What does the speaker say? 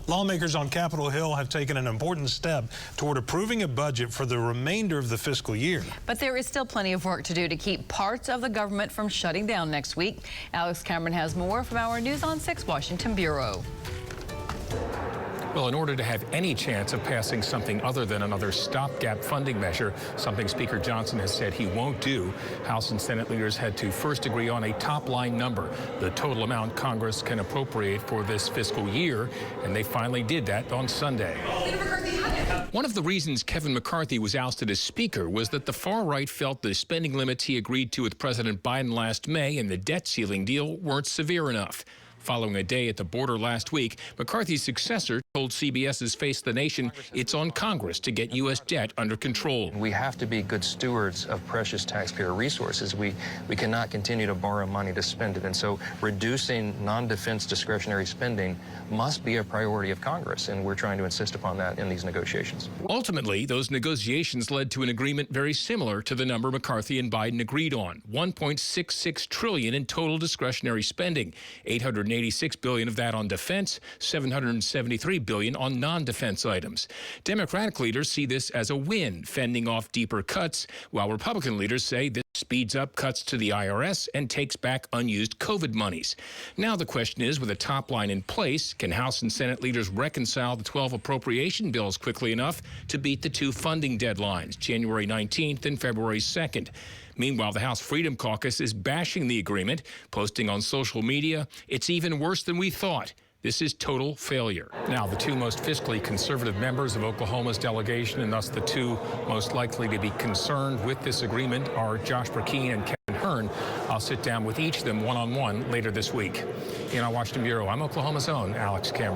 Lawmakers on Capitol Hill have taken an important step toward approving a budget for the remainder of the fiscal year. But there is still plenty of work to do to keep parts of the government from shutting down next week. Alex Cameron has more from our News on 6 Washington Bureau. Well, in order to have any chance of passing something other than another stopgap funding measure, something Speaker Johnson has said he won't do, House and Senate leaders had to first agree on a top-line number, the total amount Congress can appropriate for this fiscal year, and they finally did that on Sunday. One of the reasons Kevin McCarthy was ousted as Speaker was that the far right felt the spending limits he agreed to with President Biden last May and the debt ceiling deal weren't severe enough. Following a day at the border last week, McCarthy's successor told CBS's Face the Nation it's on Congress to get U.S. debt under control. We have to be good stewards of precious taxpayer resources. We cannot continue to borrow money to spend it. And so reducing non-defense discretionary spending must be a priority of Congress, and we're trying to insist upon that in these negotiations. Ultimately, those negotiations led to an agreement very similar to the number McCarthy and Biden agreed on, $1.66 trillion in total discretionary spending, $886 billion of that on defense, $773 billion on non-defense items. Democratic leaders see this as a win, fending off deeper cuts, while Republican leaders say this speeds up cuts to the IRS and takes back unused COVID monies. Now the question is, with a top line in place, can House and Senate leaders reconcile the 12 appropriation bills quickly enough to beat the two funding deadlines, January 19th and February 2nd? Meanwhile, the House Freedom Caucus is bashing the agreement, posting on social media, "It's even worse than we thought. This is total failure." Now, the two most fiscally conservative members of Oklahoma's delegation, and thus the two most likely to be concerned with this agreement, are Josh Burkeen and Kevin Hern. I'll sit down with each of them one-on-one later this week. In our Washington Bureau, I'm Oklahoma's own Alex Cameron.